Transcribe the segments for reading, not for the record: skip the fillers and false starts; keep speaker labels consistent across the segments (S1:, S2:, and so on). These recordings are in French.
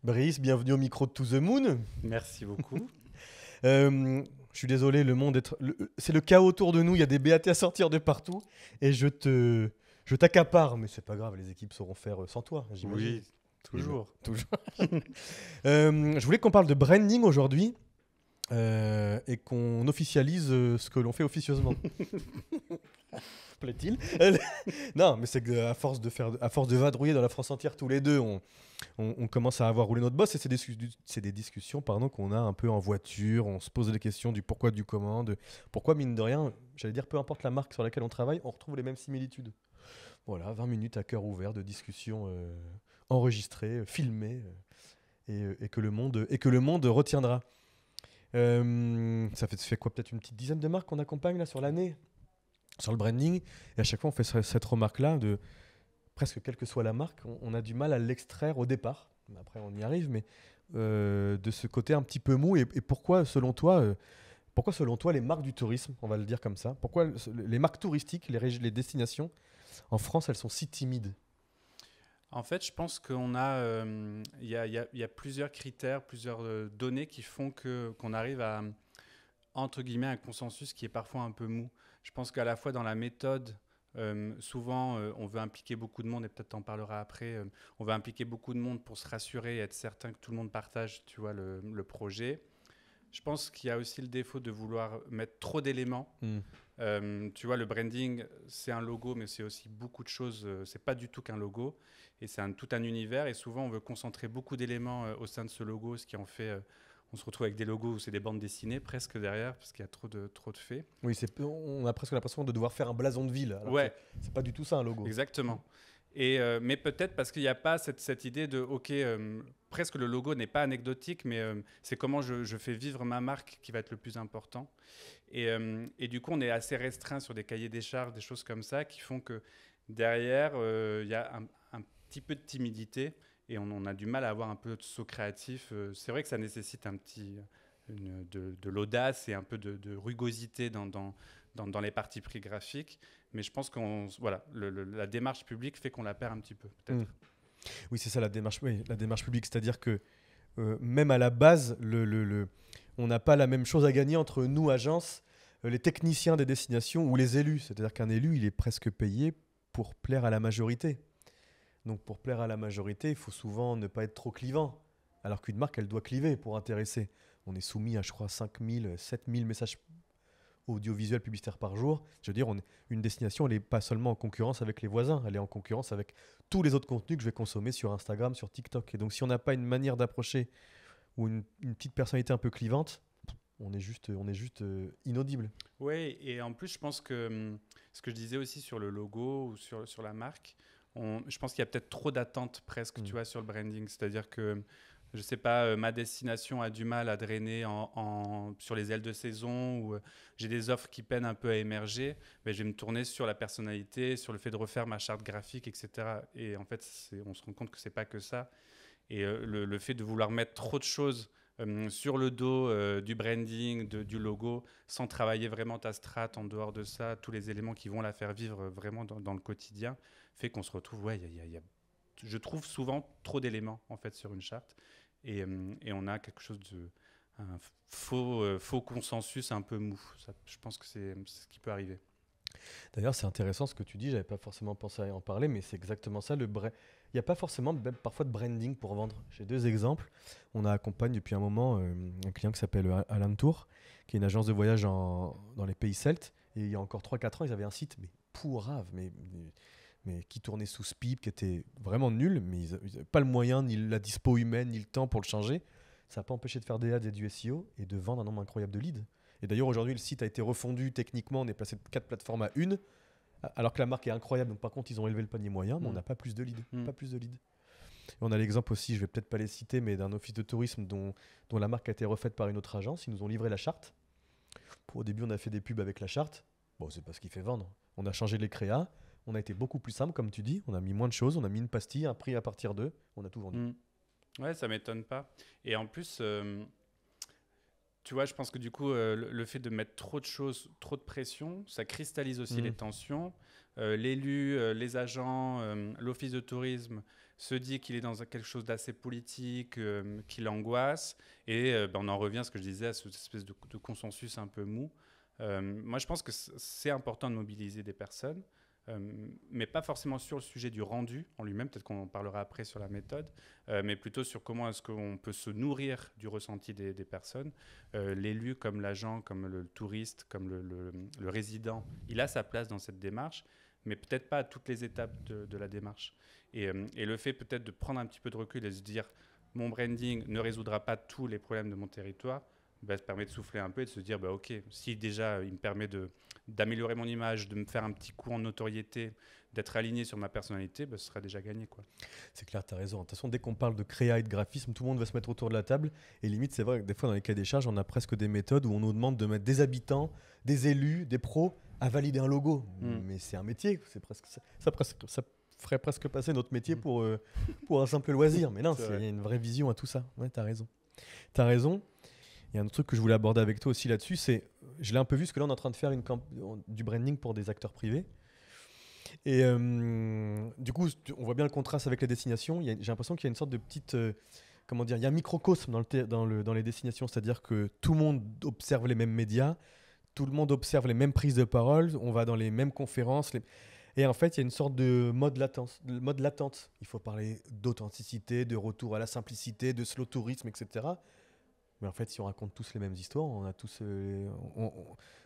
S1: Brice, bienvenue au micro de To The Moon.
S2: Merci beaucoup.
S1: Je suis désolé, c'est le chaos autour de nous. Il y a des BAT à sortir de partout. Et je t'accapare, mais c'est pas grave, les équipes sauront faire sans toi, j'imagine.
S2: Oui, toujours.
S1: Toujours. Je voulais qu'on parle de branding aujourd'hui et qu'on officialise ce que l'on fait officieusement. Plaît-il? Non, mais c'est qu'à force à force de vadrouiller dans la France entière tous les deux, on commence à avoir roulé notre boss et c'est des discussions pardon, qu'on a un peu en voiture. On se pose des questions du pourquoi, du comment, de pourquoi, mine de rien, j'allais dire, peu importe la marque sur laquelle on travaille, on retrouve les mêmes similitudes. Voilà, 20 minutes à cœur ouvert de discussions enregistrées, filmées et que le monde retiendra. Ça fait quoi, peut-être une petite dizaine de marques qu'on accompagne là sur l'année, sur le branding. Et à chaque fois, on fait cette remarque-là de presque quelle que soit la marque, on a du mal à l'extraire au départ. Après, on y arrive, mais de ce côté un petit peu mou. Et pourquoi, selon toi, les marques du tourisme, on va le dire comme ça, pourquoi les marques touristiques, les destinations, en France, elles sont si timides?
S2: En fait, je pense qu'on a, il y a plusieurs critères, plusieurs données qui font qu'on arrive à, entre guillemets, un consensus qui est parfois un peu mou. Je pense qu'à la fois dans la méthode, souvent, on veut impliquer beaucoup de monde, et peut-être t'en parlera après, on veut impliquer beaucoup de monde pour se rassurer et être certain que tout le monde partage, tu vois, le projet. Je pense qu'il y a aussi le défaut de vouloir mettre trop d'éléments. Tu vois, le branding, c'est un logo, mais c'est aussi beaucoup de choses. C'est pas du tout qu'un logo. Et c'est tout un univers. Et souvent, on veut concentrer beaucoup d'éléments au sein de ce logo, ce qui en fait. On se retrouve avec des logos où c'est des bandes dessinées presque derrière, parce qu'il y a trop de faits.
S1: Oui, on a presque l'impression de devoir faire un blason de ville. Alors que
S2: Ouais,
S1: c'est pas du tout ça un logo.
S2: exactement. Mais peut-être parce qu'il n'y a pas cette idée de, OK, presque le logo n'est pas anecdotique, mais c'est comment je fais vivre ma marque qui va être le plus important. Et du coup, on est assez restreint sur des cahiers des charges, des choses comme ça, qui font que derrière, il y a un petit peu de timidité et on a du mal à avoir un peu de saut créatif. C'est vrai que ça nécessite de l'audace et un peu de rugosité dans les parties pris graphiques. Mais je pense que voilà, la démarche publique fait qu'on la perd un petit peu, peut-être.
S1: Oui, c'est ça la démarche, oui, la démarche publique. C'est-à-dire que même à la base, on n'a pas la même chose à gagner entre nous, agences, les techniciens des destinations ou les élus. C'est-à-dire qu'un élu, il est presque payé pour plaire à la majorité. Donc pour plaire à la majorité, il faut souvent ne pas être trop clivant. Alors qu'une marque, elle doit cliver pour intéresser. On est soumis à, je crois, 5000, 7000 messages audiovisuels publicitaires par jour. Je veux dire, une destination, elle n'est pas seulement en concurrence avec les voisins, elle est en concurrence avec tous les autres contenus que je vais consommer sur Instagram, sur TikTok. Et donc si on n'a pas une manière d'approcher ou une petite personnalité un peu clivante, on est juste inaudible.
S2: Oui, et en plus, je pense que ce que je disais aussi sur le logo ou sur la marque, je pense qu'il y a peut-être trop d'attentes presque, tu vois, sur le branding. C'est-à-dire que, je sais pas, ma destination a du mal à drainer sur les ailes de saison ou j'ai des offres qui peinent un peu à émerger. Mais je vais me tourner sur la personnalité, sur le fait de refaire ma charte graphique, etc. Et en fait, on se rend compte que c'est pas que ça. Et le fait de vouloir mettre trop de choses sur le dos du branding, du logo, sans travailler vraiment ta strat en dehors de ça, tous les éléments qui vont la faire vivre vraiment dans le quotidien, fait qu'on se retrouve, ouais, je trouve souvent trop d'éléments en fait sur une charte et on a quelque chose un faux consensus un peu mou. Ça, je pense que c'est ce qui peut arriver.
S1: D'ailleurs, c'est intéressant ce que tu dis, j'avais pas forcément pensé à en parler, mais c'est exactement ça. Il n'y a pas forcément même parfois de branding pour vendre. J'ai deux exemples. On a accompagné depuis un moment un client qui s'appelle Alain Tour, qui est une agence de voyage dans les pays celtes. Et il y a encore 3 4 ans, ils avaient un site mais pourrave, mais qui tournait sous SPIP, qui était vraiment nul, mais ils n'avaient pas le moyen, ni la dispo humaine, ni le temps pour le changer. Ça n'a pas empêché de faire des ads et du SEO et de vendre un nombre incroyable de leads. Et d'ailleurs, aujourd'hui, le site a été refondu techniquement. On est passé de 4 plateformes à une, alors que la marque est incroyable. Donc, par contre, ils ont élevé le panier moyen, mais on n'a pas plus de leads. Pas plus de leads. Et on a l'exemple aussi, je vais peut-être pas les citer, mais d'un office de tourisme dont la marque a été refaite par une autre agence. Ils nous ont livré la charte. Au début, on a fait des pubs avec la charte. Bon, c'est pas ce qui fait vendre. On a changé les créas. On a été beaucoup plus simple, comme tu dis. On a mis moins de choses. On a mis une pastille, un prix à partir d'eux. On a tout vendu.
S2: Ouais, ça m'étonne pas. Et en plus, tu vois, je pense que du coup, le fait de mettre trop de choses, trop de pression, ça cristallise aussi les tensions. L'élu, les agents, l'office de tourisme se dit qu'il est dans quelque chose d'assez politique, qui l'angoisse. Et on en revient à ce que je disais, à cette espèce de consensus un peu mou. Moi, je pense que c'est important de mobiliser des personnes. Mais pas forcément sur le sujet du rendu en lui-même, peut-être qu'on en parlera après sur la méthode, mais plutôt sur comment est-ce qu'on peut se nourrir du ressenti des personnes. L'élu, comme l'agent, comme le touriste, comme le résident, il a sa place dans cette démarche, mais peut-être pas à toutes les étapes de la démarche. Et le fait peut-être de prendre un petit peu de recul et se dire, mon branding ne résoudra pas tous les problèmes de mon territoire, ça permet de souffler un peu et de se dire, ok, si déjà il me permet d'améliorer mon image, de me faire un petit coup en notoriété, d'être aligné sur ma personnalité, ce sera déjà gagné, quoi.
S1: C'est clair, tu as raison. De toute façon, dès qu'on parle de créa et de graphisme, tout le monde va se mettre autour de la table. Et limite, c'est vrai que des fois, dans les cas des charges, on a presque des méthodes où on nous demande de mettre des habitants, des élus, des pros à valider un logo. Mais c'est un métier. C'est presque, ça ferait presque passer notre métier pour un simple loisir. Mais non, il y a une vraie vision à tout ça. Ouais, tu as raison. Tu as raison. Il y a un autre truc que je voulais aborder avec toi aussi là-dessus, c'est, je l'ai un peu vu, parce que là, on est en train de faire du branding pour des acteurs privés. Et du coup, on voit bien le contraste avec les destinations. J'ai l'impression qu'il y a une sorte de petite... comment dire, il y a un microcosme dans les destinations, c'est-à-dire que tout le monde observe les mêmes médias, tout le monde observe les mêmes prises de parole, on va dans les mêmes conférences. Et en fait, il y a une sorte de mode latente. Il faut parler d'authenticité, de retour à la simplicité, de slow tourisme, etc. Mais en fait, si on raconte tous les mêmes histoires, on a tous,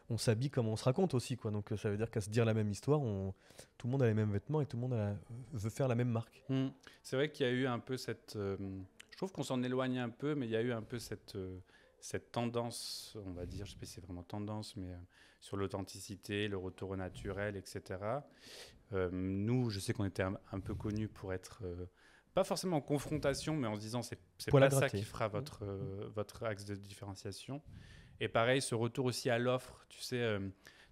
S1: on s'habille comme on se raconte aussi, quoi. Donc ça veut dire qu'à se dire la même histoire, tout le monde a les mêmes vêtements et tout le monde veut faire la même marque.
S2: C'est vrai qu'il y a eu un peu cette... je trouve qu'on s'en éloigne un peu, mais il y a eu un peu cette tendance, on va dire, je ne sais pas si c'est vraiment tendance, mais sur l'authenticité, le retour au naturel, etc. Nous, je sais qu'on était un peu connus pour être... pas forcément en confrontation, mais en se disant c'est pas ça qui fera votre axe de différenciation. Et pareil, ce retour aussi à l'offre, tu sais,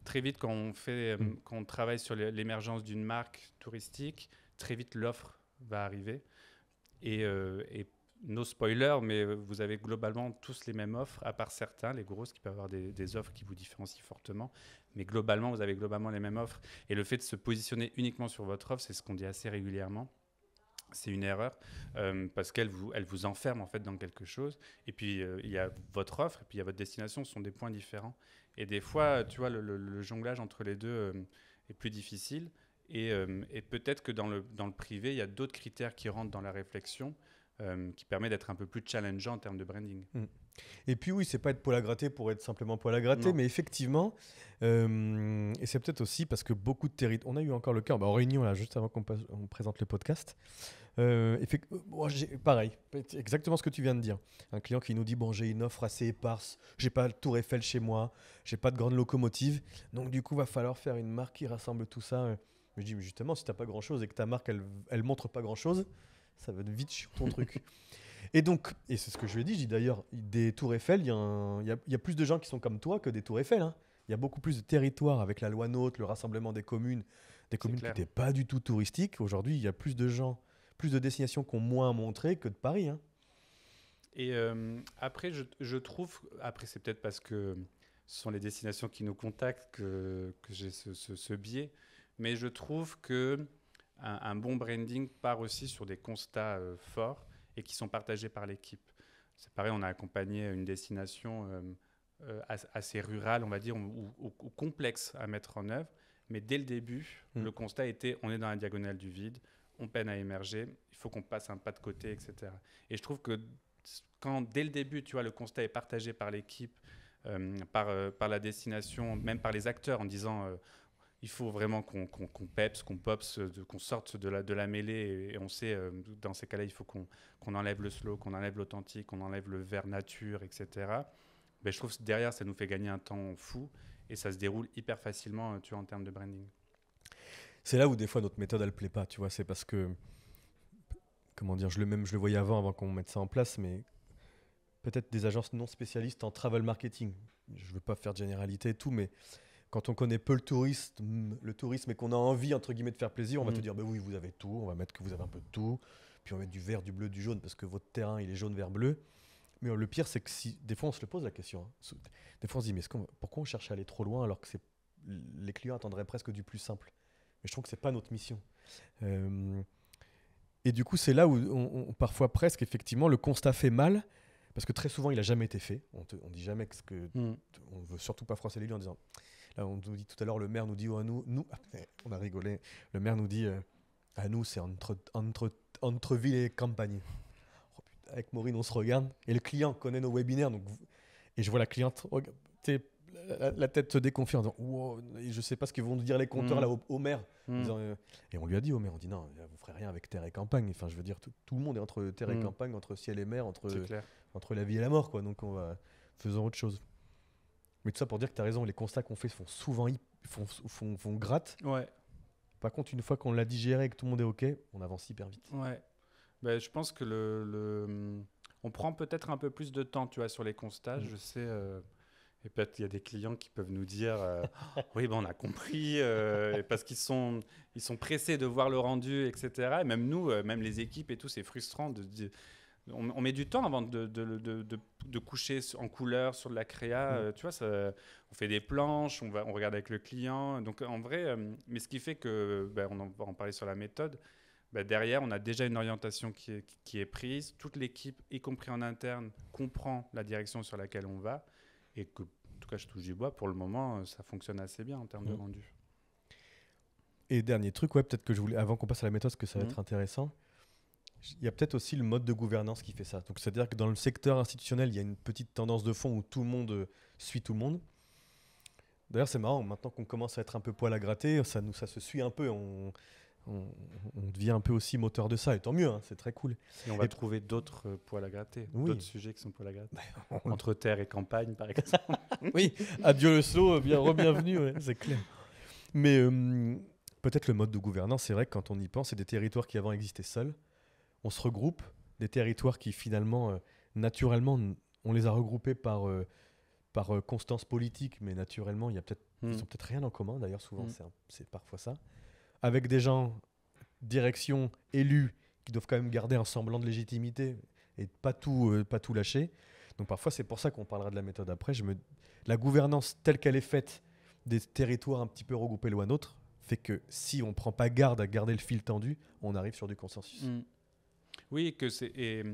S2: très vite quand on travaille sur l'émergence d'une marque touristique, très vite l'offre va arriver. Et no spoiler, mais vous avez globalement tous les mêmes offres, à part certains, les grosses, qui peuvent avoir des offres qui vous différencient fortement. Mais globalement, vous avez globalement les mêmes offres. Et le fait de se positionner uniquement sur votre offre, c'est ce qu'on dit assez régulièrement. C'est une erreur parce qu'elle vous enferme en fait dans quelque chose. Et puis il y a votre offre et puis il y a votre destination, ce sont des points différents. Et des fois, tu vois, le jonglage entre les deux est plus difficile. Et peut-être que dans le privé, il y a d'autres critères qui rentrent dans la réflexion qui permet d'être un peu plus challengeant en termes de branding.
S1: Et puis oui, c'est pas être poil à gratter pour être simplement poil à gratter, mais effectivement, et c'est peut-être aussi parce que beaucoup de territoires... On a eu encore le cas, en réunion, là, juste avant qu'on présente le podcast, pareil, exactement ce que tu viens de dire. Un client qui nous dit, j'ai une offre assez éparse, j'ai pas le Tour Eiffel chez moi, j'ai pas de grande locomotive, donc du coup, va falloir faire une marque qui rassemble tout ça. Je dis, mais justement, si t'as pas grand-chose et que ta marque, elle montre pas grand-chose, ça va vite sur ton truc. Et donc, et c'est ce que je lui ai dit, d'ailleurs, des Tours Eiffel, il y a plus de gens qui sont comme toi que des Tours Eiffel. Hein. Il y a beaucoup plus de territoires avec la loi NOTRe, le rassemblement des communes qui n'étaient pas du tout touristiques. Aujourd'hui, il y a plus de gens, plus de destinations qui ont moins à montrer que de Paris. Hein.
S2: Et après, je trouve, après c'est peut-être parce que ce sont les destinations qui nous contactent que j'ai ce biais, mais je trouve qu'un bon branding part aussi sur des constats forts et qui sont partagés par l'équipe. C'est pareil, on a accompagné une destination assez rurale, on va dire, ou complexe à mettre en œuvre. Mais dès le début, le constat était, on est dans la diagonale du vide, on peine à émerger, il faut qu'on passe un pas de côté, etc. Et je trouve que quand, dès le début, tu vois, le constat est partagé par l'équipe, par la destination, même par les acteurs, en disant... il faut vraiment qu'on peps, qu'on pops, qu'on sorte de la mêlée. Et on sait, dans ces cas-là, il faut qu'on enlève le slow, qu'on enlève l'authentique, qu'on enlève le vert nature, etc. Mais je trouve que derrière, ça nous fait gagner un temps fou. Et ça se déroule hyper facilement, tu vois, en termes de branding.
S1: C'est là où des fois notre méthode, elle ne plaît pas. Tu vois, c'est parce que, comment dire, je le voyais avant qu'on mette ça en place, mais peut-être des agences non spécialistes en travel marketing. Je ne veux pas faire de généralité et tout, mais... Quand on connaît peu le tourisme et qu'on a envie, entre guillemets, de faire plaisir, on va te dire, oui, vous avez tout, on va mettre que vous avez un peu de tout, puis on va mettre du vert, du bleu, du jaune, parce que votre terrain, il est jaune, vert, bleu. Mais le pire, c'est que des fois, on se le pose la question. Des fois, on se dit, mais pourquoi on cherche à aller trop loin alors que les clients attendraient presque du plus simple. Mais je trouve que c'est pas notre mission. Euh, et du coup, c'est là où parfois presque, effectivement, le constat fait mal, parce que très souvent, il n'a jamais été fait. On dit jamais on veut surtout pas froisser les lieux en disant. Là, on nous dit tout à l'heure, le maire nous dit, on a rigolé. Le maire nous dit, à nous, c'est entre ville et campagne. Oh, putain, avec Maureen, on se regarde, et le client connaît nos webinaires, et je vois la cliente, la tête se déconfie en disant wow, je sais pas ce qu'ils vont nous dire les compteurs là au maire. Et on lui a dit au maire, on dit non, vous ferez rien avec terre et campagne. Enfin, je veux dire, tout le monde est entre terre et campagne, entre ciel et mer, entre la vie et la mort, quoi. Donc faisons autre chose. Mais tout ça pour dire que tu as raison, les constats qu'on fait font souvent font gratte.
S2: Ouais.
S1: Par contre, une fois qu'on l'a digéré et que tout le monde est OK, on avance hyper vite.
S2: Ouais. Ben, je pense que on prend peut-être un peu plus de temps, tu vois, sur les constats. Je sais. Et peut-être il y a des clients qui peuvent nous dire oui, ben, on a compris, parce qu'ils sont pressés de voir le rendu, etc. Et même nous, même les équipes et tout, c'est frustrant. On met du temps avant de coucher en couleur sur de la créa. Tu vois, on fait des planches, on regarde avec le client. Donc en vrai, mais ce qui fait que, on va en parler sur la méthode, derrière, on a déjà une orientation qui est prise. Toute l'équipe, y compris en interne, comprend la direction sur laquelle on va. Et que, en tout cas, je touche du bois, pour le moment, ça fonctionne assez bien en termes de rendu.
S1: Et dernier truc, peut-être que je voulais, avant qu'on passe à la méthode, parce que ça va être intéressant, il y a peut-être aussi le mode de gouvernance qui fait ça. Donc, c'est-à-dire que dans le secteur institutionnel, il y a une petite tendance de fond où tout le monde suit tout le monde. D'ailleurs, c'est marrant, maintenant qu'on commence à être un peu poil à gratter, ça se suit un peu. On devient un peu aussi moteur de ça, et tant mieux, hein, c'est très cool.
S2: Et on va trouver d'autres poils à gratter, d'autres sujets qui sont poils à gratter. Entre terre et campagne, par exemple.
S1: Oui, adieu le slow, bienvenue, c'est clair. Mais peut-être le mode de gouvernance, c'est vrai que quand on y pense, c'est des territoires qui avant existaient seuls. On se regroupe, des territoires qui finalement, naturellement, on les a regroupés par constance politique, mais naturellement, ils n'ont peut-être rien en commun, d'ailleurs souvent c'est parfois ça. Avec des gens, direction, élus, qui doivent quand même garder un semblant de légitimité et pas tout lâcher. Donc parfois, c'est pour ça qu'on parlera de la méthode après. La gouvernance telle qu'elle est faite des territoires un petit peu regroupés l'un à l'autre fait que si on ne prend pas garde à garder le fil tendu, on arrive sur du consensus.
S2: Oui, et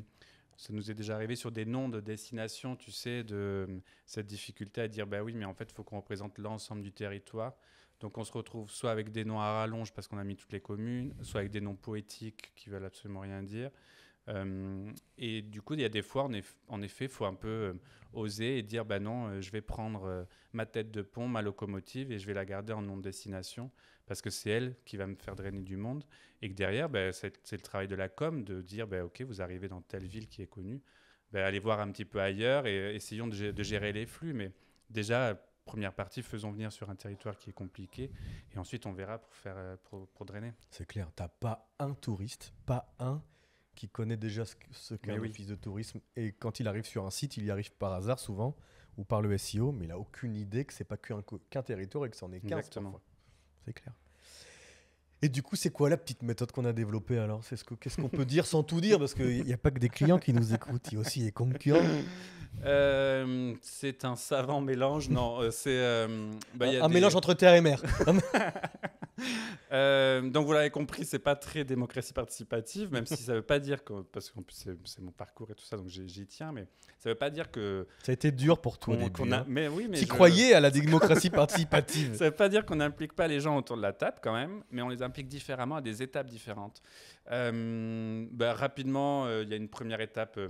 S2: ça nous est déjà arrivé sur des noms de destinations, tu sais, de cette difficulté à dire oui, mais en fait, il faut qu'on représente l'ensemble du territoire. Donc on se retrouve soit avec des noms à rallonge parce qu'on a mis toutes les communes, soit avec des noms poétiques qui veulent absolument rien dire. Et du coup, il y a des fois, en effet, il faut un peu oser et dire non, je vais prendre ma tête de pont, ma locomotive, et je vais la garder en nom de destination parce que c'est elle qui va me faire drainer du monde. Et que derrière, c'est le travail de la com de dire ok, vous arrivez dans telle ville qui est connue, allez voir un petit peu ailleurs et essayons de gérer les flux. Mais déjà, première partie, faisons venir sur un territoire qui est compliqué et ensuite on verra pour drainer.
S1: C'est clair, t'as pas un touriste, pas un qui connaît déjà ce qu'est un office de tourisme, et quand il arrive sur un site, il y arrive par hasard souvent ou par le SEO, mais il a aucune idée que c'est pas qu'un territoire et que c'en est 15 parfois. C'est clair. Et du coup, c'est quoi la petite méthode qu'on a développée alors ? Qu'est-ce qu'on peut dire sans tout dire ? Parce qu'il n'y a pas que des clients qui nous écoutent, il y a aussi des concurrents.
S2: C'est un savant mélange. Non, c'est
S1: un mélange entre terre et mer.
S2: Donc vous l'avez compris, c'est pas très démocratie participative, même si ça veut pas dire que, parce qu'en plus c'est mon parcours et tout ça, donc j'y tiens, mais ça veut pas dire que
S1: ça a été dur pour toi au début.
S2: Mais oui, mais
S1: tu croyais à la démocratie participative.
S2: Ça veut pas dire qu'on n'implique pas les gens autour de la table quand même, mais on les implique différemment à des étapes différentes. Rapidement, il y a une première étape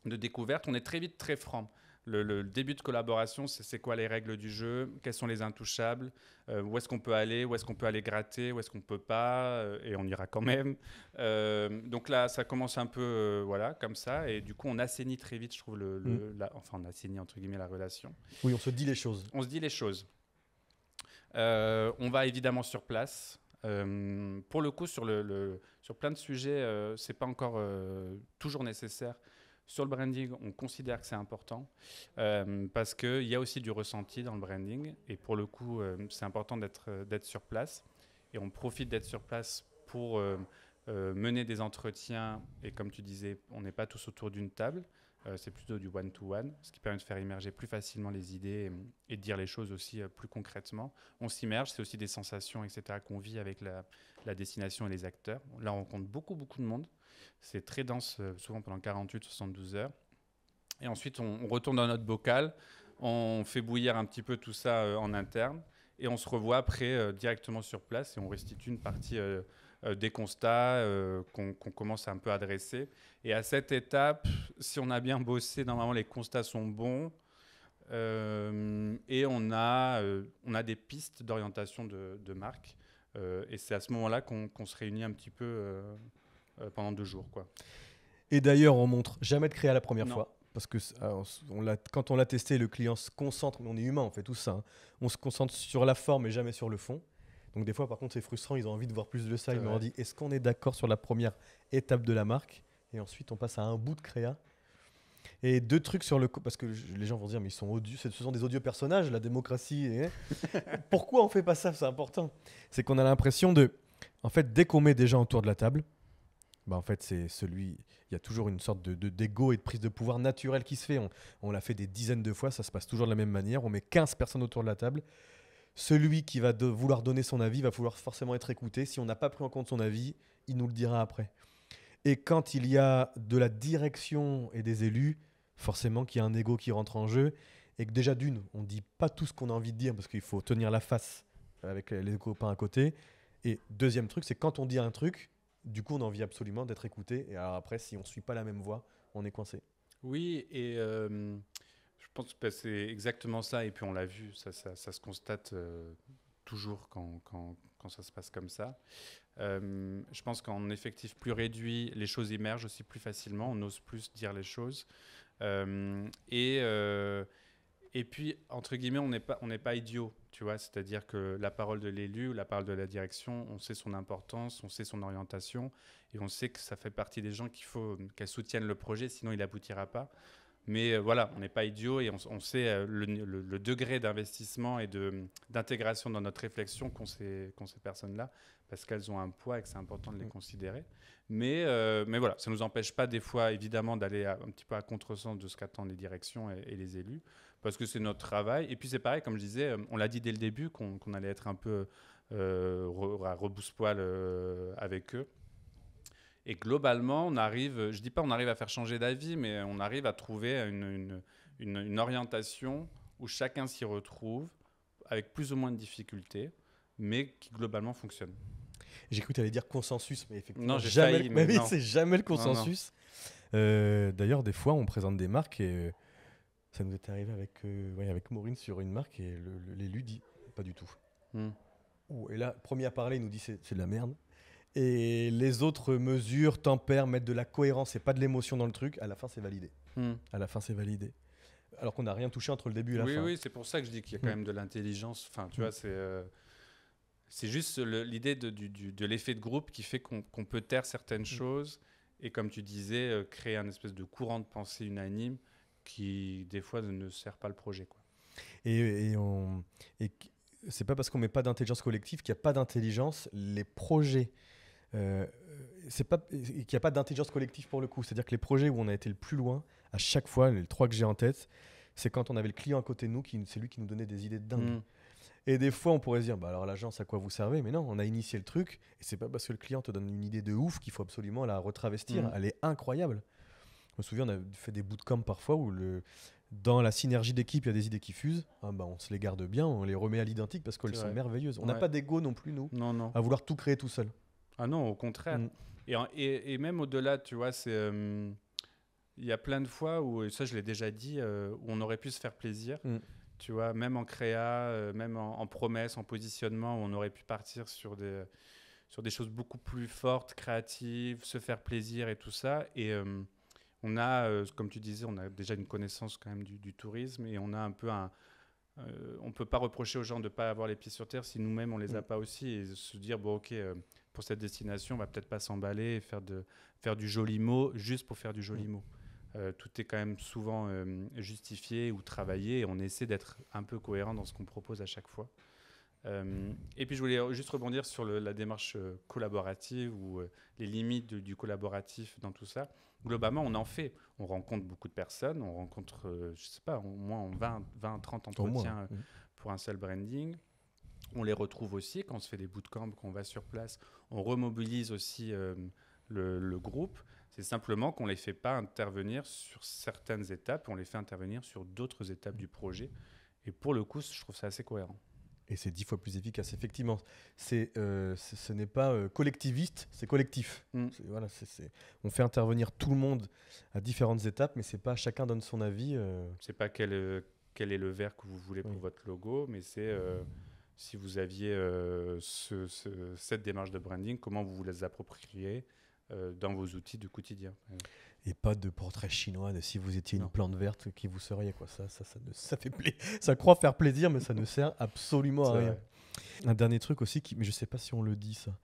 S2: de découverte. On est très vite très franc. Le début de collaboration, c'est quoi les règles du jeu, quels sont les intouchables, où est-ce qu'on peut aller gratter, où est-ce qu'on ne peut pas, et on ira quand même. Donc là, ça commence un peu comme ça, et du coup, on assainit très vite, je trouve, on assainit entre guillemets la relation.
S1: Oui, on se dit les choses.
S2: On se dit les choses. On va évidemment sur place. Pour le coup, sur plein de sujets, ce n'est pas encore toujours nécessaire. Sur le branding, on considère que c'est important parce qu'il y a aussi du ressenti dans le branding. Et pour le coup, c'est important d'être sur place. Et on profite d'être sur place pour mener des entretiens. Et comme tu disais, on n'est pas tous autour d'une table. c'est plutôt du one-to-one, ce qui permet de faire immerger plus facilement les idées et de dire les choses aussi plus concrètement. On s'immerge, c'est aussi des sensations, etc., qu'on vit avec la destination et les acteurs. Là, on rencontre beaucoup, beaucoup de monde. C'est très dense, souvent pendant 48-72 heures. Et ensuite, on retourne dans notre bocal, on fait bouillir un petit peu tout ça en interne, et on se revoit après directement sur place et on restitue une partie des constats qu'on commence à un peu à dresser. Et à cette étape, si on a bien bossé, normalement les constats sont bons et on a des pistes d'orientation de marque. Et c'est à ce moment-là qu'on se réunit un petit peu pendant 2 jours, quoi.
S1: Et d'ailleurs, on montre jamais de créa la première
S2: Non.
S1: fois. Parce que quand on l'a testé, le client se concentre, mais on est humain, on fait tout ça. Hein. On se concentre sur la forme et jamais sur le fond. Donc des fois, par contre, c'est frustrant, ils ont envie de voir plus de ça. Ils m'ont dit, est-ce qu'on est d'accord sur la première étape de la marque? Et ensuite, on passe à un bout de créa. Et 2 trucs sur le... Parce que les gens vont dire, mais ils sont odieux, ce sont des odieux personnages, la démocratie. Pourquoi on fait pas ça? C'est important. C'est qu'on a l'impression de... En fait, dès qu'on met des gens autour de la table, en fait, c'est celui... Il y a toujours une sorte d'égo et de prise de pouvoir naturelle qui se fait. On l'a fait des dizaines de fois, ça se passe toujours de la même manière. On met 15 personnes autour de la table. Celui qui va vouloir donner son avis va vouloir forcément être écouté. Si on n'a pas pris en compte son avis, il nous le dira après. Et quand il y a de la direction et des élus, forcément qu'il y a un ego qui rentre en jeu. Et que déjà d'une, on ne dit pas tout ce qu'on a envie de dire parce qu'il faut tenir la face avec les copains à côté. Et deuxième truc, c'est quand on dit un truc, du coup, on a envie absolument d'être écouté. Et alors après, si on ne suit pas la même voie, on est coincé.
S2: Oui, et je pense que c'est exactement ça. Et puis on l'a vu, ça se constate toujours quand ça se passe comme ça. Je pense qu'en effectif plus réduit, les choses émergent aussi plus facilement. On ose plus dire les choses. Et puis, entre guillemets, on n'est pas idiot, tu vois. C'est-à-dire que la parole de l'élu ou la parole de la direction, on sait son importance, on sait son orientation et on sait que ça fait partie des gens qu'il faut qu'elles soutiennent le projet, sinon il n'aboutira pas. Mais voilà, on n'est pas idiot et on sait le degré d'investissement et d'intégration dans notre réflexion qu'ont ces personnes-là, parce qu'elles ont un poids et que c'est important de les considérer. Mais voilà, ça ne nous empêche pas des fois, évidemment, d'aller un petit peu à contresens de ce qu'attendent les directions et les élus, parce que c'est notre travail. Et puis c'est pareil, comme je disais, on l'a dit dès le début, qu'on allait être un peu à rebousse-poil avec eux. Et globalement, on arrive, je dis pas on arrive à faire changer d'avis, mais on arrive à trouver une orientation où chacun s'y retrouve, avec plus ou moins de difficultés, mais qui globalement fonctionne.
S1: J'ai cru que tu allais dire consensus, mais effectivement,
S2: non, j'ai failli, mais non.
S1: c'est jamais le consensus. D'ailleurs, des fois, on présente des marques et ça nous est arrivé avec Maureen sur une marque et l'élu dit pas du tout. Et là, premier à parler, il nous dit c'est de la merde. Et les autres mesures tempèrent, mettent de la cohérence et pas de l'émotion dans le truc. À la fin, c'est validé. À la fin, c'est validé. Alors qu'on n'a rien touché entre le début et la fin.
S2: Oui, c'est pour ça que je dis qu'il y a quand même de l'intelligence. Enfin, tu vois, c'est juste l'idée de l'effet de groupe qui fait qu'on peut taire certaines choses et, comme tu disais, créer un espèce de courant de pensée unanime qui, des fois, ne sert pas le projet, quoi.
S1: Et c'est pas parce qu'on met pas d'intelligence collective qu'il n'y a pas d'intelligence. Les projets... c'est pas qu'il n'y a pas d'intelligence collective pour le coup. C'est-à-dire que les projets où on a été le plus loin, à chaque fois, les 3 que j'ai en tête, c'est quand on avait le client à côté de nous, c'est lui qui nous donnait des idées de dingue. Et des fois, on pourrait se dire, bah alors l'agence, à quoi vous servez? Mais non, on a initié le truc, et c'est pas parce que le client te donne une idée de ouf qu'il faut absolument la retravestir. Elle est incroyable. Je me souviens, on a fait des bootcamps parfois où dans la synergie d'équipe, il y a des idées qui fusent. On se les garde bien, on les remet à l'identique parce qu'elles sont merveilleuses. On n'a pas d'ego non plus, nous, à vouloir tout créer tout seul.
S2: Ah non, au contraire. Et même au-delà, tu vois, il y a plein de fois où, et ça je l'ai déjà dit, où on aurait pu se faire plaisir. Tu vois, même en créa, même en promesse, en positionnement, où on aurait pu partir sur des choses beaucoup plus fortes, créatives, se faire plaisir et tout ça. Et on a, comme tu disais, on a déjà une connaissance quand même du tourisme et on a un peu on ne peut pas reprocher aux gens de ne pas avoir les pieds sur terre si nous-mêmes on ne les a pas aussi, et se dire, bon ok, pour cette destination, on va peut-être pas s'emballer et faire du joli mot juste pour faire du joli mot. Tout est quand même souvent justifié ou travaillé et on essaie d'être un peu cohérent dans ce qu'on propose à chaque fois. Et puis je voulais juste rebondir sur la démarche collaborative ou les limites du collaboratif dans tout ça. globalement, on en fait. On rencontre beaucoup de personnes, on rencontre, je sais pas, au moins 20 30 entretiens pour un seul branding. On les retrouve aussi quand on se fait des bootcamps, quand on va sur place. On remobilise aussi le groupe. C'est simplement qu'on ne les fait pas intervenir sur certaines étapes, on les fait intervenir sur d'autres étapes du projet. Et pour le coup, je trouve ça assez cohérent.
S1: Et c'est 10 fois plus efficace, effectivement. Ce n'est pas collectiviste, c'est collectif. Voilà, on fait intervenir tout le monde à différentes étapes, mais c'est pas chacun donne son avis.
S2: C'est pas quel est le vert que vous voulez pour votre logo, mais c'est si vous aviez cette démarche de branding, comment vous vous les appropriez dans vos outils du quotidien.
S1: Et pas de portrait chinois de si vous étiez une plante verte, qui vous seriez. Quoi. Ça croit faire plaisir, mais ça ne sert absolument à rien. Vrai. Un dernier truc aussi, mais je ne sais pas si on le dit ça.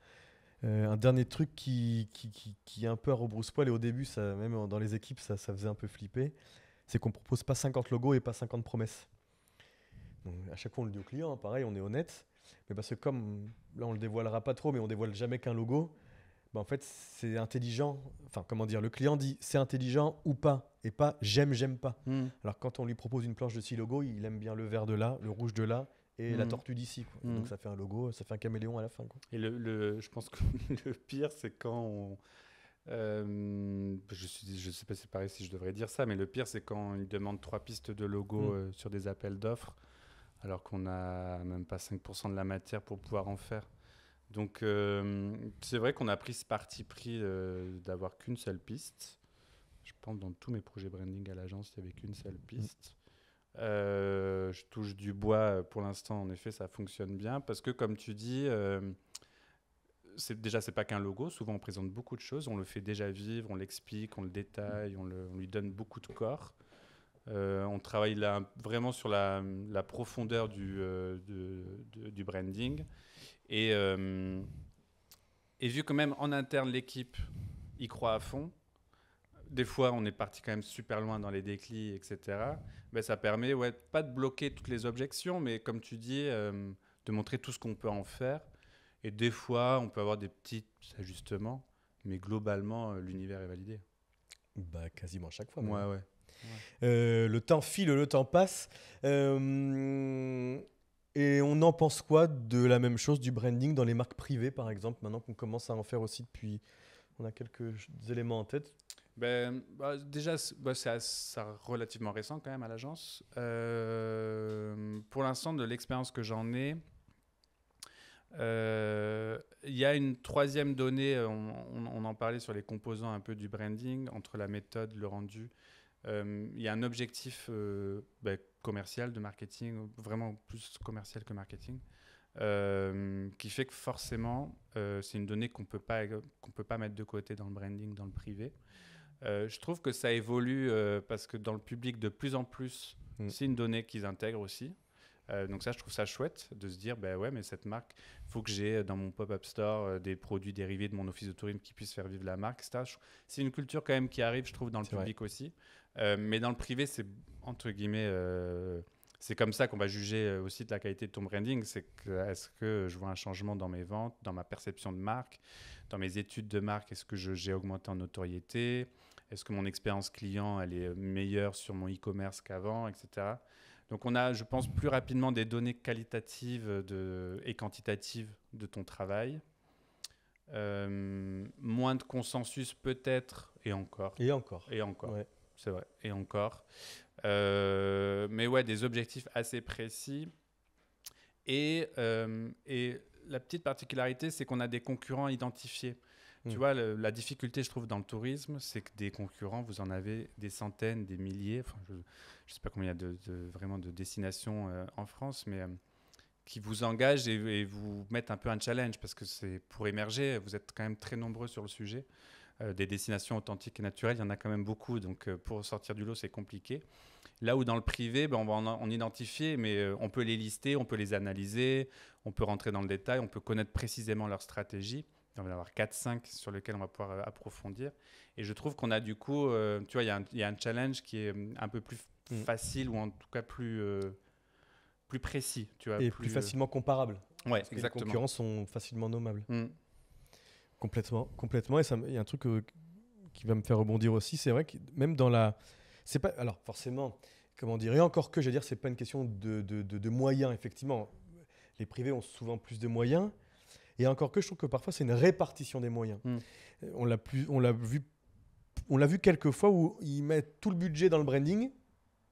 S1: Un dernier truc qui est un peu à rebrousse-poil, et au début, ça, même dans les équipes, ça faisait un peu flipper, c'est qu'on ne propose pas 50 logos et pas 50 promesses. Donc, à chaque fois, on le dit au client, pareil, on est honnête. Mais parce que comme, là, on ne le dévoilera pas trop, mais on ne dévoile jamais qu'un logo, en fait, c'est intelligent. Enfin, comment dire, le client dit c'est intelligent ou pas, et pas j'aime pas. Alors, quand on lui propose une planche de 6 logos, il aime bien le vert de là, le rouge de là, et la tortue d'ici. Donc, ça fait un logo, ça fait un caméléon à la fin. Quoi.
S2: Et je pense que le pire, c'est quand on... je sais pas si c'est pareil si je devrais dire ça, mais le pire, c'est quand ils demandent 3 pistes de logo sur des appels d'offres, alors qu'on n'a même pas 5% de la matière pour pouvoir en faire. Donc, c'est vrai qu'on a pris ce parti pris d'avoir qu'une seule piste. Je pense dans tous mes projets branding à l'agence, il n'y avait qu'une seule piste. Je touche du bois pour l'instant, en effet, ça fonctionne bien. Parce que, comme tu dis, c'est pas qu'un logo. Souvent, on présente beaucoup de choses. On le fait déjà vivre, on l'explique, on le détaille, on lui donne beaucoup de corps. On travaille là, vraiment sur la profondeur du branding. Et vu que même en interne, l'équipe y croit à fond, des fois, on est parti quand même super loin dans les déclits, etc. Ben, ça permet, pas de bloquer toutes les objections, mais comme tu dis, de montrer tout ce qu'on peut en faire. Et des fois, on peut avoir des petits ajustements, mais globalement, l'univers est validé.
S1: Bah, quasiment à chaque fois.
S2: Ouais.
S1: Le temps file, le temps passe. Et on en pense quoi de la même chose, du branding dans les marques privées, par exemple, maintenant qu'on commence à en faire aussi depuis... On a quelques éléments en tête.
S2: Déjà, c'est relativement récent quand même à l'agence. Pour l'instant, de l'expérience que j'en ai, il y a une troisième donnée, on en parlait sur les composants un peu du branding, entre la méthode, le rendu. Il y a un objectif commercial de marketing, vraiment plus commercial que marketing, qui fait que forcément, c'est une donnée qu'on peut pas mettre de côté dans le branding, dans le privé. Je trouve que ça évolue parce que dans le public, de plus en plus, c'est une donnée qu'ils intègrent aussi. Donc ça, je trouve ça chouette de se dire, mais cette marque, il faut que j'ai dans mon pop-up store des produits dérivés de mon office de tourisme qui puissent faire vivre la marque, etc. C'est une culture quand même qui arrive, je trouve, dans le public aussi. Mais dans le privé, c'est entre guillemets... c'est comme ça qu'on va juger aussi de la qualité de ton branding. C'est que, est-ce que je vois un changement dans mes ventes, dans ma perception de marque, dans mes études de marque? Est-ce que j'ai augmenté en notoriété? Est-ce que mon expérience client elle est meilleure sur mon e-commerce qu'avant, etc. Donc on a, je pense, plus rapidement des données qualitatives et quantitatives de ton travail. Moins de consensus peut-être, et encore.
S1: Et encore.
S2: Ouais. C'est vrai, et encore. Mais des objectifs assez précis. Et la petite particularité, c'est qu'on a des concurrents identifiés. Tu vois, la difficulté, je trouve, dans le tourisme, c'est que des concurrents, vous en avez des centaines, des milliers. Enfin, je ne sais pas combien il y a vraiment de destinations en France, mais qui vous engagent et vous mettent un peu un challenge parce que c'est pour émerger. Vous êtes quand même très nombreux sur le sujet. Des destinations authentiques et naturelles, il y en a quand même beaucoup. Donc, pour sortir du lot, c'est compliqué. Là où dans le privé, on va en identifier, mais on peut les lister, on peut les analyser, on peut rentrer dans le détail, on peut connaître précisément leur stratégie. On va en avoir 4-5 sur lesquels on va pouvoir approfondir. Et je trouve qu'on a du coup, tu vois, il y a un challenge qui est un peu plus facile ou en tout cas plus précis. Tu vois,
S1: et plus facilement comparable.
S2: Ouais,
S1: parce que
S2: exactement.
S1: les concurrents sont facilement nommables. Complètement. Et il y a un truc qui va me faire rebondir aussi. C'est vrai que même dans la... C'est pas... Alors forcément, comment dire, et encore que, je veux dire, c'est pas une question de moyens, effectivement. Les privés ont souvent plus de moyens. Et encore que, je trouve que parfois, c'est une répartition des moyens. On l'a vu quelques fois où ils mettent tout le budget dans le branding,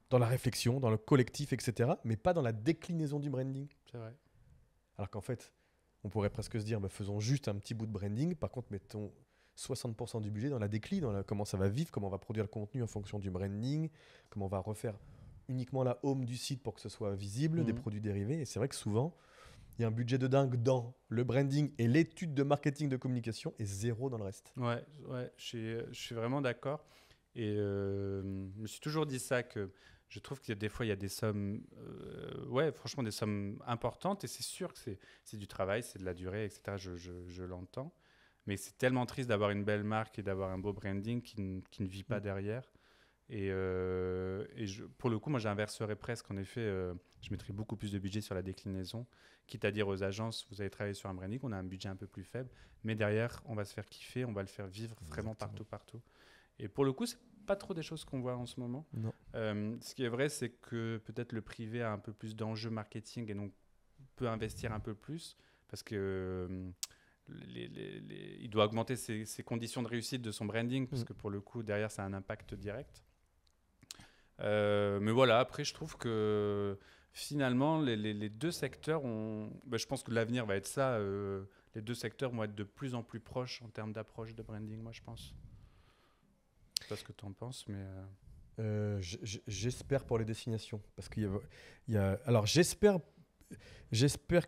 S1: dans la réflexion, dans le collectif, etc., mais pas dans la déclinaison du branding.
S2: C'est vrai.
S1: Alors qu'en fait, on pourrait presque se dire, faisons juste un petit bout de branding, par contre, mettons 60% du budget dans la décline, comment ça va vivre, comment on va produire le contenu en fonction du branding, comment on va refaire uniquement la home du site pour que ce soit visible, des produits dérivés. Et c'est vrai que souvent, il y a un budget de dingue dans le branding et l'étude de marketing de communication et zéro dans le reste.
S2: Ouais, je suis vraiment d'accord. Et je me suis toujours dit ça, que je trouve qu'il y a des fois, il y a des sommes, franchement, des sommes importantes. Et c'est sûr que c'est du travail, c'est de la durée, etc. Je l'entends. Mais c'est tellement triste d'avoir une belle marque et d'avoir un beau branding qui ne vit pas derrière. Et pour le coup, moi, j'inverserais presque. En effet, je mettrais beaucoup plus de budget sur la déclinaison, quitte à dire aux agences, vous allez travailler sur un branding, on a un budget un peu plus faible, mais derrière, on va se faire kiffer, on va le faire vivre vraiment partout. Et pour le coup, c'est pas trop des choses qu'on voit en ce moment.
S1: Non.
S2: Ce qui est vrai, c'est que peut-être le privé a un peu plus d'enjeux marketing et donc peut investir un peu plus parce que il doit augmenter ses conditions de réussite de son branding parce que pour le coup, derrière, ça a un impact direct. Mais voilà, après, je trouve que finalement, les deux secteurs je pense que l'avenir va être ça. Les deux secteurs vont être de plus en plus proches en termes d'approche de branding, moi, je pense. Je sais pas ce que tu en penses, mais...
S1: J'espère pour les destinations. Parce qu'il y a... Alors, j'espère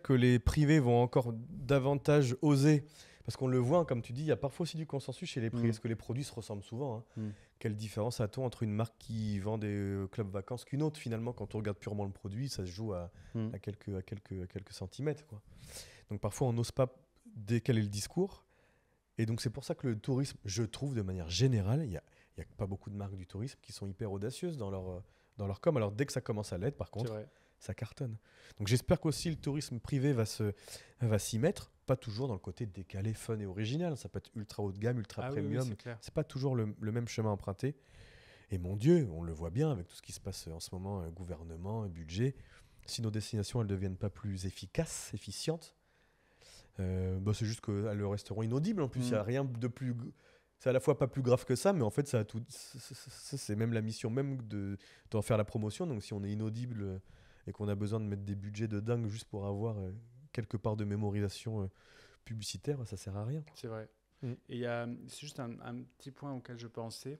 S1: que les privés vont encore davantage oser. Parce qu'on le voit, comme tu dis, il y a parfois aussi du consensus chez les privés. Parce que les produits se ressemblent souvent. Quelle différence a-t-on entre une marque qui vend des clubs vacances qu'une autre? Finalement, quand on regarde purement le produit, ça se joue à quelques centimètres, quoi. Donc parfois, on n'ose pas décaler le discours. Et donc c'est pour ça que le tourisme, je trouve de manière générale, il n'y a pas beaucoup de marques du tourisme qui sont hyper audacieuses dans leur com. Alors dès que ça commence à l'être, par contre, ça cartonne. Donc j'espère qu'aussi le tourisme privé va s'y mettre. Pas toujours dans le côté décalé, fun et original. Ça peut être ultra haut de gamme, ultra premium.
S2: Oui,
S1: c'est pas toujours le même chemin emprunté. Et mon Dieu, on le voit bien avec tout ce qui se passe en ce moment, gouvernement, budget. Si nos destinations elles deviennent pas plus efficaces, efficientes, c'est juste qu'elles le resteront inaudibles. En plus, il n'y a rien de plus... C'est à la fois pas plus grave que ça, mais en fait, ça a tout... c'est même la mission même d'en faire la promotion. Donc si on est inaudible et qu'on a besoin de mettre des budgets de dingue juste pour avoir quelque part de mémorisation publicitaire, ça sert à rien.
S2: C'est vrai. Et c'est juste un petit point auquel je pensais.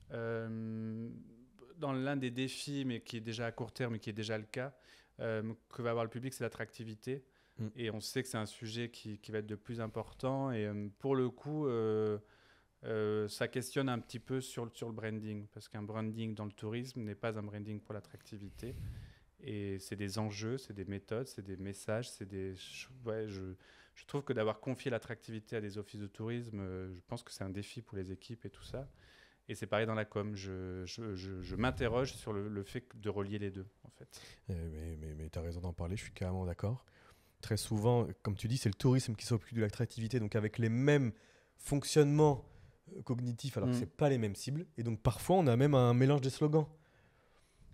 S2: Dans l'un des défis, mais qui est déjà à court terme, mais qui est déjà le cas, que va avoir le public, c'est l'attractivité. Et on sait que c'est un sujet qui va être de plus important. Et pour le coup, ça questionne un petit peu sur le branding. Parce qu'un branding dans le tourisme n'est pas un branding pour l'attractivité. Et c'est des enjeux, c'est des méthodes, c'est des messages. Je trouve que d'avoir confié l'attractivité à des offices de tourisme, je pense que c'est un défi pour les équipes et tout ça. Et c'est pareil dans la com. Je m'interroge sur le fait de relier les deux, en fait.
S1: Mais tu as raison d'en parler, je suis carrément d'accord. Très souvent, comme tu dis, c'est le tourisme qui s'occupe de l'attractivité, donc avec les mêmes fonctionnements cognitifs, alors que ce n'est pas les mêmes cibles. Et donc parfois, on a même un mélange des slogans.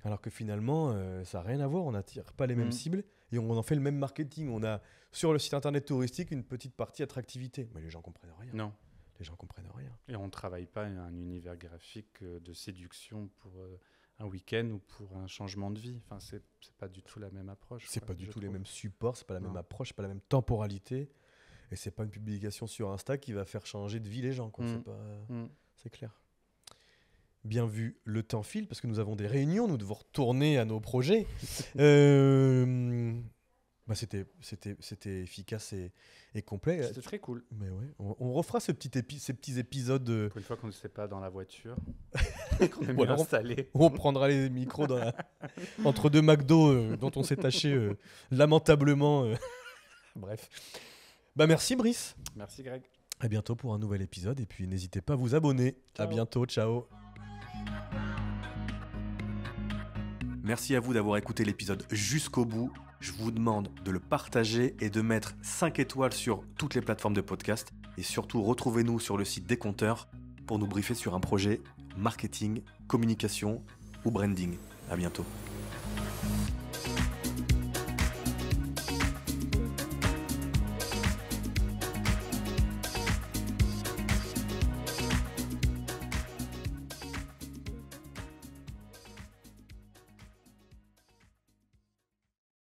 S1: Alors que finalement, ça n'a rien à voir, on n'attire pas les mêmes cibles et on en fait le même marketing. On a sur le site internet touristique une petite partie attractivité. Mais les gens ne comprennent rien.
S2: Non.
S1: Les gens ne comprennent rien.
S2: Et on ne travaille pas un univers graphique de séduction pour un week-end ou pour un changement de vie. Enfin, c'est pas du tout la même approche.
S1: C'est pas du tout les mêmes supports, c'est pas la même approche, c'est pas la même temporalité. Et c'est pas une publication sur Insta qui va faire changer de vie les gens, quoi. C'est clair. Bien vu, le temps file parce que nous avons des réunions, nous devons retourner à nos projets. C'était efficace et complet.
S2: C'était très cool.
S1: Mais ouais, on refera ces petits épisodes.
S2: Pour une fois qu'on ne sait pas dans la voiture, qu'on est mieux installé.
S1: On prendra les micros entre deux McDo dont on s'est tâché lamentablement. Bref. Merci Brice.
S2: Merci Greg.
S1: À bientôt pour un nouvel épisode et puis n'hésitez pas à vous abonner. Ciao. À bientôt, ciao. Merci à vous d'avoir écouté l'épisode jusqu'au bout. Je vous demande de le partager et de mettre 5 étoiles sur toutes les plateformes de podcast. Et surtout, retrouvez-nous sur le site des compteurs pour nous briefer sur un projet marketing, communication ou branding. À bientôt.